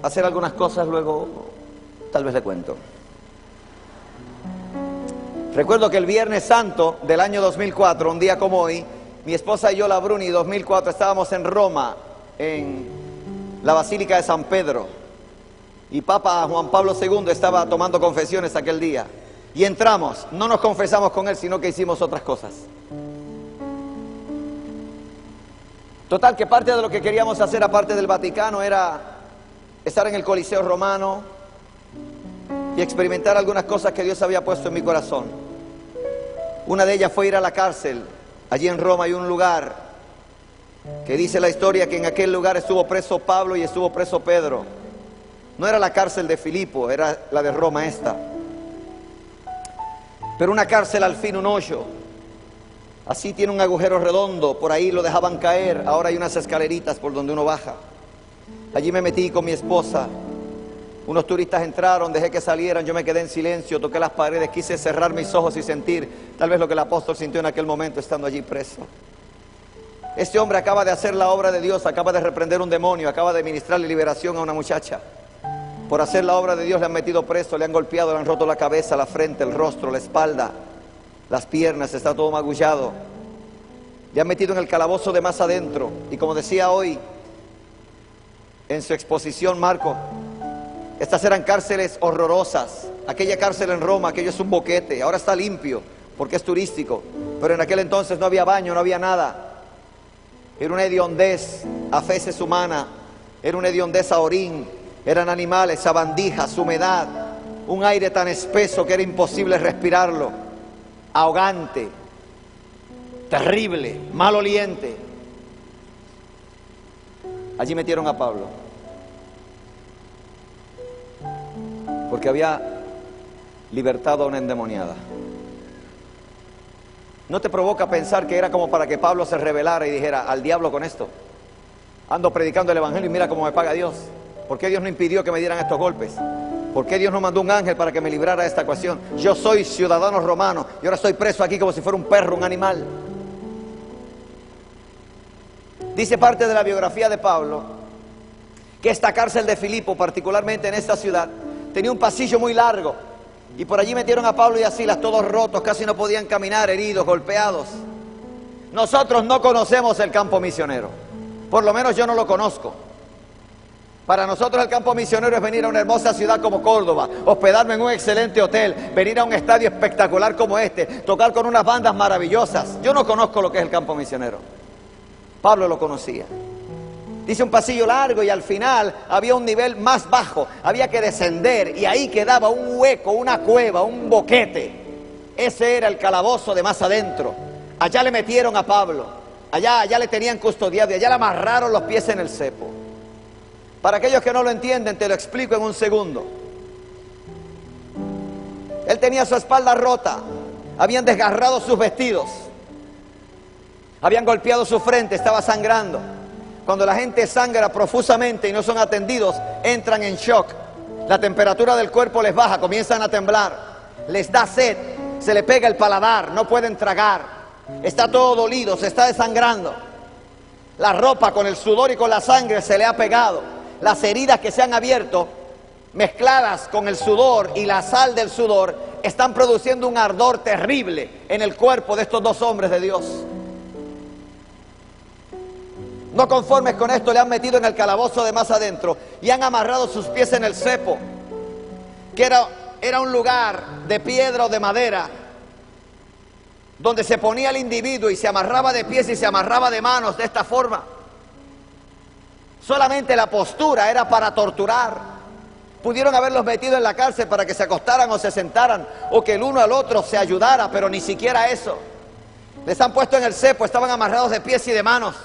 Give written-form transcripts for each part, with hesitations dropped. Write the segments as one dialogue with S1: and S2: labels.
S1: hacer algunas cosas, luego tal vez le cuento. Recuerdo que el Viernes Santo del año 2004, un día como hoy, mi esposa y yo, la Bruni, 2004, estábamos en Roma, en la Basílica de San Pedro, y Papa Juan Pablo II estaba tomando confesiones aquel día, y entramos, no nos confesamos con él, sino que hicimos otras cosas. Total, que parte de lo que queríamos hacer, aparte del Vaticano, era estar en el Coliseo Romano y experimentar algunas cosas que Dios había puesto en mi corazón. Una de ellas fue ir a la cárcel. Allí en Roma hay un lugar que dice la historia que en aquel lugar estuvo preso Pablo y estuvo preso Pedro. No era la cárcel de Filipo, era la de Roma esta. Pero una cárcel al fin, un hoyo. Así tiene un agujero redondo, por ahí lo dejaban caer, ahora hay unas escaleritas por donde uno baja. Allí me metí con mi esposa, unos turistas entraron, dejé que salieran, yo me quedé en silencio, toqué las paredes, quise cerrar mis ojos y sentir tal vez lo que el apóstol sintió en aquel momento estando allí preso. Este hombre acaba de hacer la obra de Dios, acaba de reprender un demonio, acaba de ministrarle liberación a una muchacha. Por hacer la obra de Dios le han metido preso, le han golpeado, le han roto la cabeza, la frente, el rostro, la espalda, las piernas, está todo magullado. Le han metido en el calabozo de más adentro. Y como decía hoy en su exposición Marco, estas eran cárceles horrorosas. Aquella cárcel en Roma, aquello es un boquete, ahora está limpio porque es turístico, pero en aquel entonces no había baño, no había nada. Era una hediondez a feces humana, era una hediondez a orín, eran animales, sabandijas, humedad, un aire tan espeso que era imposible respirarlo, ahogante, terrible, maloliente. Allí metieron a Pablo, porque había libertado a una endemoniada. ¿No te provoca pensar que era como para que Pablo se rebelara y dijera, al diablo con esto? Ando predicando el evangelio y mira cómo me paga Dios. ¿Por qué Dios no impidió que me dieran estos golpes? ¿Por qué Dios no mandó un ángel para que me librara de esta ecuación? Yo soy ciudadano romano y ahora estoy preso aquí como si fuera un perro, un animal. Dice parte de la biografía de Pablo que esta cárcel de Filipo, particularmente en esta ciudad, tenía un pasillo muy largo y por allí metieron a Pablo y a Silas todos rotos, casi no podían caminar, heridos, golpeados. Nosotros no conocemos el campo misionero, por lo menos yo no lo conozco. Para nosotros el campo misionero es venir a una hermosa ciudad como Córdoba, hospedarme en un excelente hotel, venir a un estadio espectacular como este, tocar con unas bandas maravillosas. Yo no conozco lo que es el campo misionero. Pablo lo conocía. Dice un pasillo largo y al final había un nivel más bajo, había que descender y ahí quedaba un hueco, una cueva, un boquete. Ese era el calabozo de más adentro. Allá le metieron a Pablo, allá le tenían custodiado y allá le amarraron los pies en el cepo. Para aquellos que no lo entienden, te lo explico en un segundo. Él tenía su espalda rota, habían desgarrado sus vestidos, habían golpeado su frente, estaba sangrando. Cuando la gente sangra profusamente y no son atendidos, entran en shock. La temperatura del cuerpo les baja, comienzan a temblar, les da sed, se le pega el paladar, no pueden tragar. Está todo dolido, se está desangrando. La ropa con el sudor y con la sangre se le ha pegado. Las heridas que se han abierto, mezcladas con el sudor y la sal del sudor, están produciendo un ardor terrible en el cuerpo de estos dos hombres de Dios. No conformes con esto, le han metido en el calabozo de más adentro y han amarrado sus pies en el cepo, que era un lugar de piedra o de madera, donde se ponía el individuo y se amarraba de pies y se amarraba de manos de esta forma. Solamente la postura era para torturar. Pudieron haberlos metido en la cárcel para que se acostaran o se sentaran, o que el uno al otro se ayudara, pero ni siquiera eso. Les han puesto en el cepo, estaban amarrados de pies y de manos,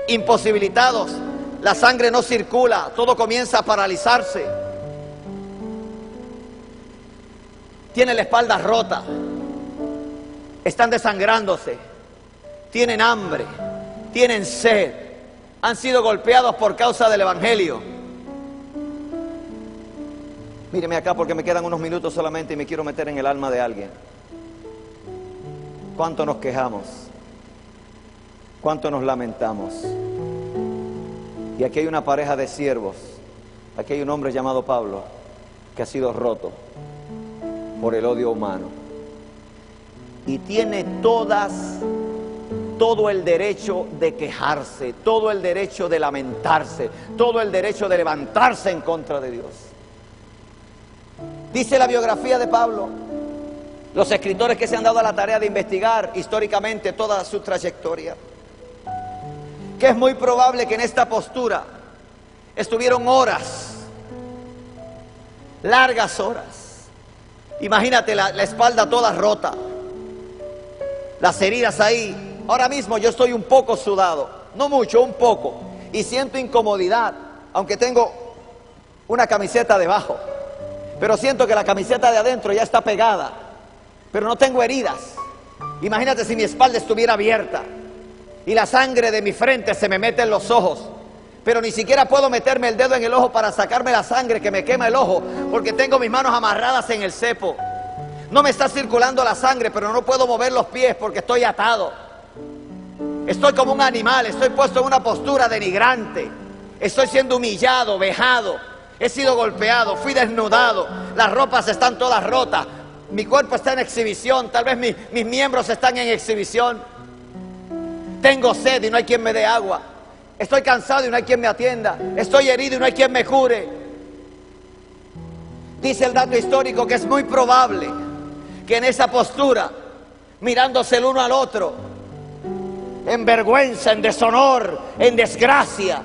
S1: imposibilitados, la sangre no circula, todo comienza a paralizarse. Tienen la espalda rota, están desangrándose, tienen hambre, tienen sed, han sido golpeados por causa del evangelio. Míreme acá porque me quedan unos minutos solamente y me quiero meter en el alma de alguien. ¿Cuánto nos quejamos? ¿Cuánto nos lamentamos? Y aquí hay una pareja de siervos. Aquí hay un hombre llamado Pablo que ha sido roto por el odio humano. Y tiene todo el derecho de quejarse, todo el derecho de lamentarse, todo el derecho de levantarse en contra de Dios. Dice la biografía de Pablo, los escritores que se han dado a la tarea de investigar históricamente toda su trayectoria, que es muy probable que en esta postura estuvieron horas, largas horas. Imagínate la espalda toda rota, las heridas ahí. Ahora mismo yo estoy un poco sudado, no mucho, un poco, y siento incomodidad, aunque tengo una camiseta debajo, pero siento que la camiseta de adentro ya está pegada, pero no tengo heridas. Imagínate si mi espalda estuviera abierta y la sangre de mi frente se me mete en los ojos, pero ni siquiera puedo meterme el dedo en el ojo para sacarme la sangre que me quema el ojo, porque tengo mis manos amarradas en el cepo. No me está circulando la sangre, pero no puedo mover los pies porque estoy atado. Estoy como un animal, estoy puesto en una postura denigrante. Estoy siendo humillado, vejado. He sido golpeado, fui desnudado. Las ropas están todas rotas. Mi cuerpo está en exhibición, tal vez mis miembros están en exhibición. Tengo sed y no hay quien me dé agua. Estoy cansado y no hay quien me atienda. Estoy herido y no hay quien me cure. Dice el dato histórico que es muy probable que en esa postura, mirándose el uno al otro, en vergüenza, en deshonor, en desgracia,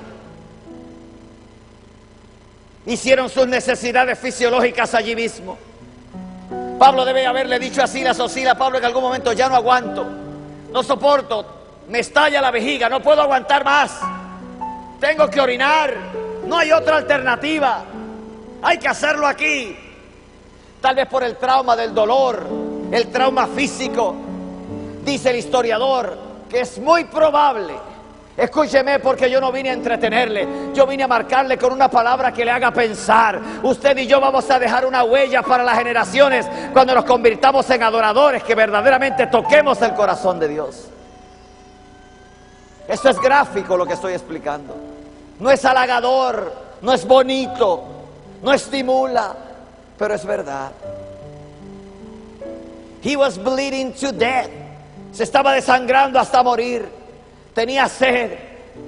S1: hicieron sus necesidades fisiológicas allí mismo. Pablo debe haberle dicho a Silas: o Silas, Pablo, en algún momento ya no aguanto, no soporto, me estalla la vejiga, no puedo aguantar más, tengo que orinar, no hay otra alternativa, hay que hacerlo aquí. Tal vez por el trauma del dolor, el trauma físico. Dice el historiador que es muy probable, escúcheme, porque yo no vine a entretenerle, yo vine a marcarle con una palabra que le haga pensar. Usted y yo vamos a dejar una huella para las generaciones cuando nos convirtamos en adoradores, que verdaderamente toquemos el corazón de Dios. Esto es gráfico lo que estoy explicando, no es halagador, no es bonito, no estimula, pero es verdad. He was bleeding to death. Se estaba desangrando hasta morir. Tenía sed,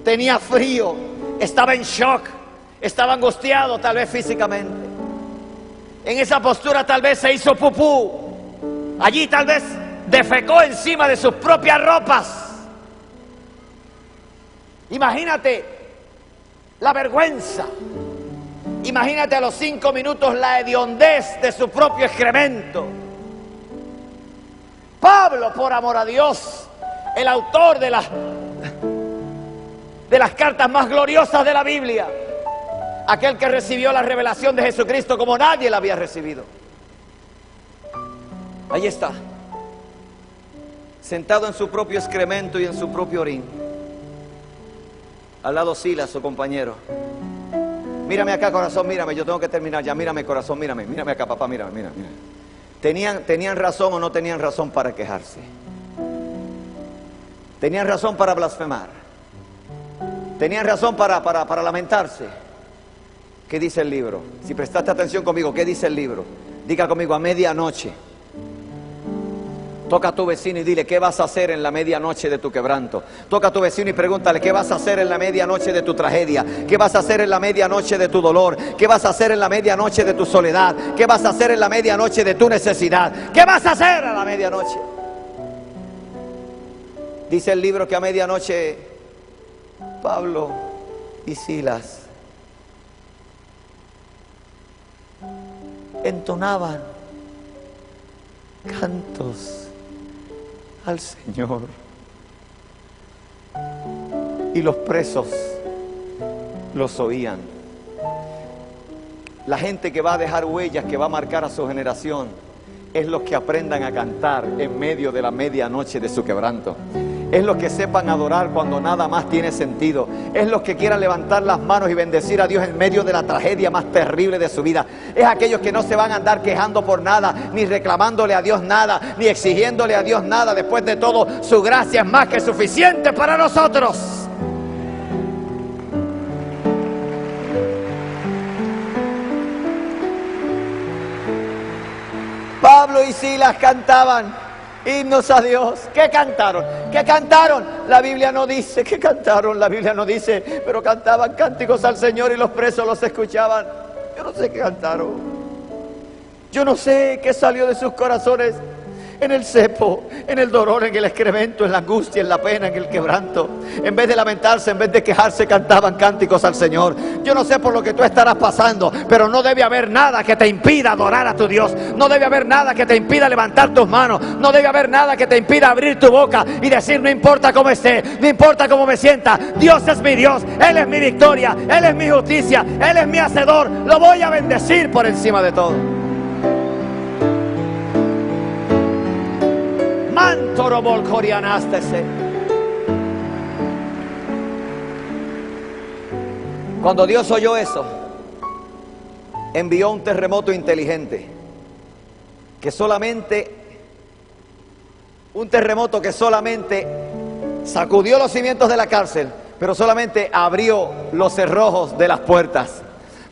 S1: tenía frío, estaba en shock, estaba angustiado, tal vez físicamente. En esa postura tal vez se hizo pupú. Allí tal vez defecó encima de sus propias ropas. Imagínate la vergüenza. Imagínate a los 5 minutos la hediondez de su propio excremento. Pablo, por amor a Dios, el autor de las cartas más gloriosas de la Biblia, aquel que recibió la revelación de Jesucristo como nadie la había recibido. Ahí está, sentado en su propio excremento y en su propio orín. Al lado Silas, su compañero. Mírame acá, corazón, mírame, yo tengo que terminar ya. Mírame, corazón, mírame acá, papá, mírame. ¿Tenían razón o no tenían razón para quejarse? ¿Tenían razón para blasfemar? ¿Tenían razón para lamentarse? ¿Qué dice el libro? Si prestaste atención conmigo, ¿qué dice el libro? Diga conmigo: a medianoche. Toca a tu vecino y dile: ¿qué vas a hacer en la medianoche de tu quebranto? Toca a tu vecino y pregúntale: ¿qué vas a hacer en la medianoche de tu tragedia? ¿Qué vas a hacer en la medianoche de tu dolor? ¿Qué vas a hacer en la medianoche de tu soledad? ¿Qué vas a hacer en la medianoche de tu necesidad? ¿Qué vas a hacer a la medianoche? Dice el libro que a medianoche Pablo y Silas entonaban cantos al Señor, y los presos los oían. La gente que va a dejar huellas, que va a marcar a su generación, es los que aprendan a cantar en medio de la medianoche de su quebranto. Es los que sepan adorar cuando nada más tiene sentido. Es los que quieran levantar las manos y bendecir a Dios en medio de la tragedia más terrible de su vida. Es aquellos que no se van a andar quejando por nada, ni reclamándole a Dios nada, ni exigiéndole a Dios nada. Después de todo, su gracia es más que suficiente para nosotros. y Silas cantaban himnos a Dios. ¿Qué cantaron? ¿Qué cantaron? La Biblia no dice qué cantaron, la Biblia no dice, pero cantaban cánticos al Señor y los presos los escuchaban. Yo no sé qué cantaron. Yo no sé qué salió de sus corazones en el cepo, en el dolor, en el excremento, en la angustia, en la pena, en el quebranto. En vez de lamentarse, en vez de quejarse, cantaban cánticos al Señor. Yo no sé por lo que tú estarás pasando, pero no debe haber nada que te impida adorar a tu Dios. No debe haber nada que te impida levantar tus manos. No debe haber nada que te impida abrir tu boca y decir: no importa cómo esté, no importa cómo me sienta, Dios es mi Dios, Él es mi victoria, Él es mi justicia, Él es mi hacedor. Lo voy a bendecir por encima de todo. Cuando Dios oyó eso, envió un terremoto inteligente, un terremoto que solamente sacudió los cimientos de la cárcel, pero solamente abrió los cerrojos de las puertas.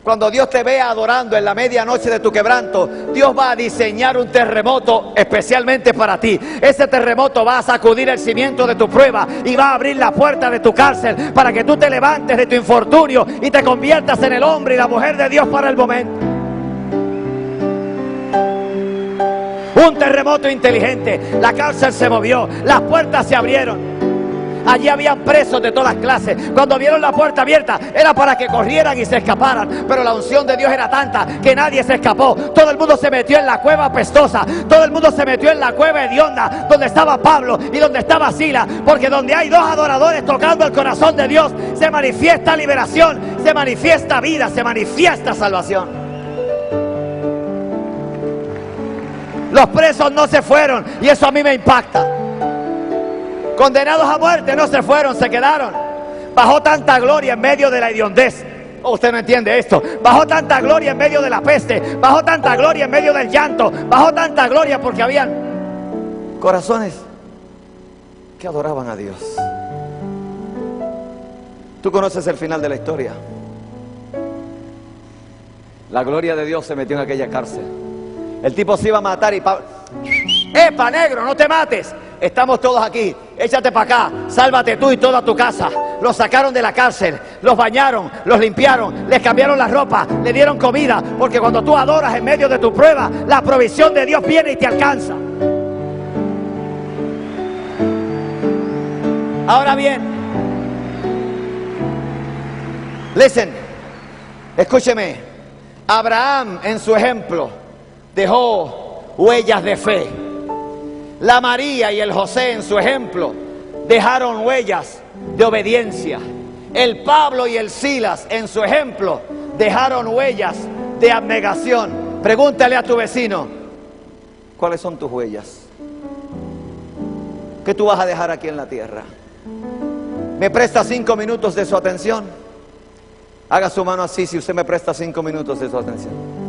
S1: Cuando Dios te vea adorando en la medianoche de tu quebranto, Dios va a diseñar un terremoto especialmente para ti. Ese terremoto va a sacudir el cimiento de tu prueba y va a abrir la puerta de tu cárcel para que tú te levantes de tu infortunio y te conviertas en el hombre y la mujer de Dios para el momento. Un terremoto inteligente. La cárcel se movió, las puertas se abrieron. Allí habían presos de todas clases. Cuando vieron la puerta abierta, era para que corrieran y se escaparan. Pero la unción de Dios era tanta que nadie se escapó. Todo el mundo se metió en la cueva apestosa. Todo el mundo se metió en la cueva hedionda, donde estaba Pablo y donde estaba Silas. Porque donde hay dos adoradores tocando el corazón de Dios, se manifiesta liberación, se manifiesta vida, se manifiesta salvación. Los presos no se fueron, y eso a mí me impacta. Condenados a muerte no se fueron, se quedaron. Bajó tanta gloria en medio de la hediondez. Usted no entiende esto. Bajó tanta gloria en medio de la peste. Bajó tanta gloria en medio del llanto. Bajó tanta gloria porque habían corazones que adoraban a Dios. Tú conoces el final de la historia. La gloria de Dios se metió en aquella cárcel. El tipo se iba a matar y Pablo: ¡epa, negro, no te mates! Estamos todos aquí, échate para acá, sálvate tú y toda tu casa. Los sacaron de la cárcel, los bañaron, los limpiaron, les cambiaron la ropa, le dieron comida, porque cuando tú adoras en medio de tu prueba, la provisión de Dios viene y te alcanza. Ahora bien, listen, escúcheme. Abraham, en su ejemplo, dejó huellas de fe. La María y el José, en su ejemplo, dejaron huellas de obediencia. El Pablo y el Silas, en su ejemplo, dejaron huellas de abnegación. Pregúntale a tu vecino: ¿cuáles son tus huellas? ¿Qué tú vas a dejar aquí en la tierra? ¿Me presta 5 minutos de su atención? Haga su mano así si usted me presta 5 minutos de su atención.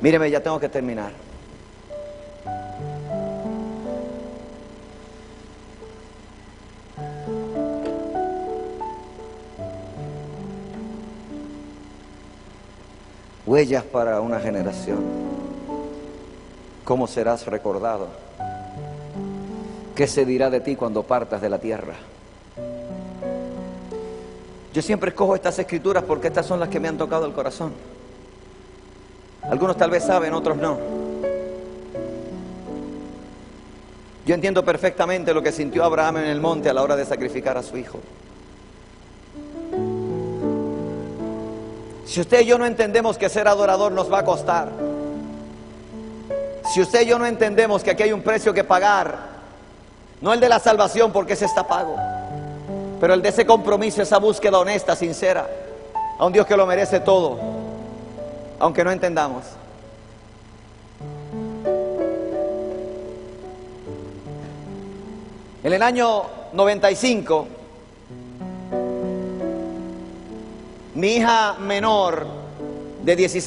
S1: Míreme, ya tengo que terminar. Huellas para una generación. ¿Cómo serás recordado? ¿Qué se dirá de ti cuando partas de la tierra? Yo siempre escojo estas escrituras porque estas son las que me han tocado el corazón. Algunos tal vez saben, otros no. Yo entiendo perfectamente lo que sintió Abraham en el monte a la hora de sacrificar a su hijo. Si usted y yo no entendemos que ser adorador nos va a costar, si usted y yo no entendemos que aquí hay un precio que pagar, no el de la salvación porque ese está pago, pero el de ese compromiso, esa búsqueda honesta, sincera, a un Dios que lo merece todo, aunque no entendamos. En el año 95, mi hija menor de 16